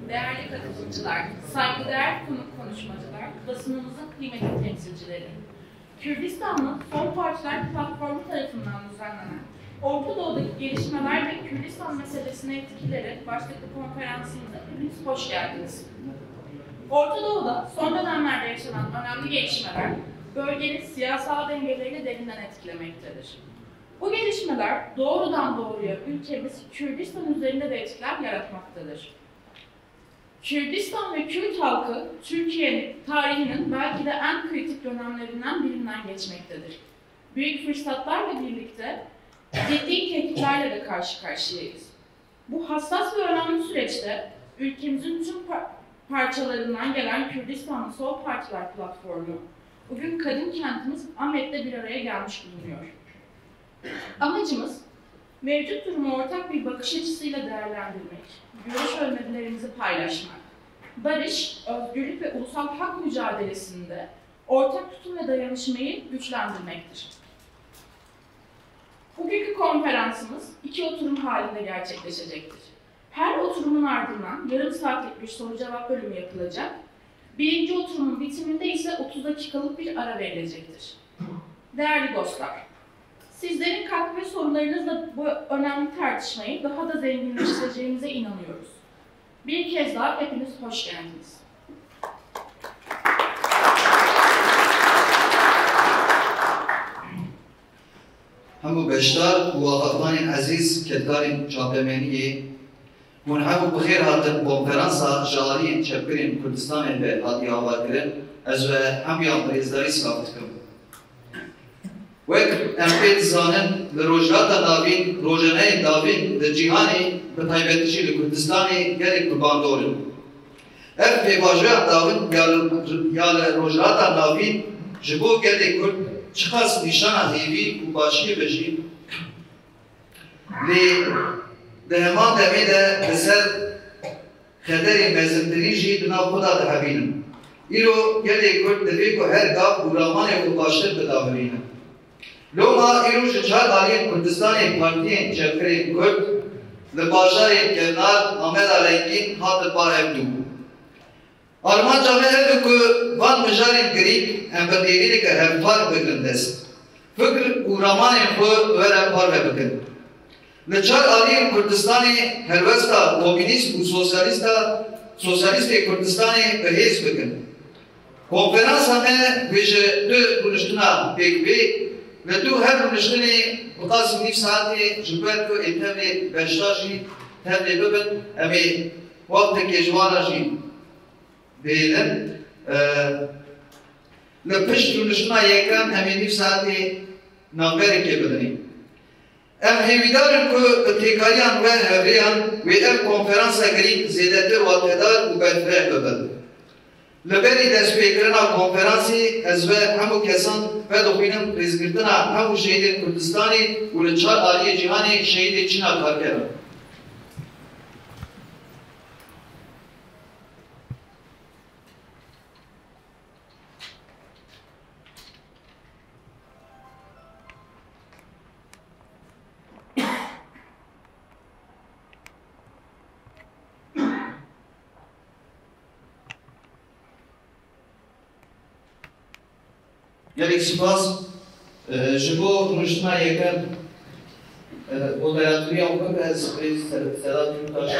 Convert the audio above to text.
Değerli katılımcılar, saygıdeğer konuşmacılar, basınımızın kıymetli temsilcileri, Kürdistanlı Sol Partiler Platformu tarafından düzenlenen Orta Doğu'daki gelişmeler ve Kürdistan meselesine etkileri başlıklı konferansımıza hepiniz hoş geldiniz. Orta Doğu'da son dönemlerde yaşanan önemli gelişmeler bölgenin siyasal dengelerini derinden etkilemektedir. Bu gelişmeler doğrudan doğruya ülkemiz Kürdistan üzerinde de etkiler yaratmaktadır. Kürdistan ve Kürt halkı, Türkiye'nin tarihinin belki de en kritik dönemlerinden birinden geçmektedir. Büyük fırsatlarla birlikte ciddi tehditlerle de karşı karşıyayız. Bu hassas ve önemli süreçte ülkemizin tüm parçalarından gelen Kürdistanlı Sol Partiler Platformu, bugün kadın kentimiz Ahmet'te bir araya gelmiş bulunuyor. Amacımız, mevcut durumu ortak bir bakış açısıyla değerlendirmek, görüş önerilerimizi paylaşmak, barış, özgürlük ve ulusal hak mücadelesinde ortak tutum ve dayanışmayı güçlendirmektir. Bugünkü konferansımız 2 oturum halinde gerçekleşecektir. Her oturumun ardından yarım saatlik bir soru-cevap bölümü yapılacak. Birinci oturumun bitiminde ise 30 dakikalık bir ara verilecektir. Değerli dostlar, sizlerin katkı ve sorularınızla bu önemli tartışmayı daha da zenginleştireceğinize inanıyoruz. Bir kez daha hepiniz hoş geldiniz. همو بشتار و افغان عزیز کدگاریم جابمنیه منحو بخیر هاتن کنفرانسا جاری چپرین کردستان به آدی آوار کرد از همیان بریزداری سلامت کم. وک امپیت زانن لروجاتا داوین روجنه داوین در جیهانی به تایبتشی لکردستانی گری قربان دورن. اف پیواجوه داوین یا لروجاتا داوین جبو گری کرد چخاص نشان هیوی و باشی بشی لی دهمان دمیده بسر خدری مزندرینجی دنا خدا دهبینم. ایرو گلی کرد دوی که هر گاب و رامانه و باشتر بداورینم. لوما ایرو جچار آلین کردستانی پارتیین چپری کرد لباجاری کنار آمد آلینگین هات با evdu. Alman camileri ki van mejarin grip empatiyeli ki hemfar bıkındes. Fikir uğramanın ku ve hemfar bıkın. Neçar aliyim Kürdistan'ı helvesta komünist ve sosyalist Kürdistan'ı behez bıkın. Konferans hame veje dü konuştuna pekbi ve dü her konuştuni bukası nif saati jüber ku etevli beştaji tevli bıkın emi vakti kejvaraji Beyler, lepiş duruşuna yakın hemen saati namberi kebedeni. Em hevidarın ku tekariyan ve hevriyan ve ev konferansa girip zedetir vatedar u bedfre bebed. Leberi despekirina konferansı ez ve hemu kesan ve dokuynum rizgirtina hemu şehidin Kürdistan'ı u leçar aliye cihani şehidi Çin'a karkeran. Gelek spas, ji bo rojna yekan moderatörü yapmak ve Sedat Yurttaş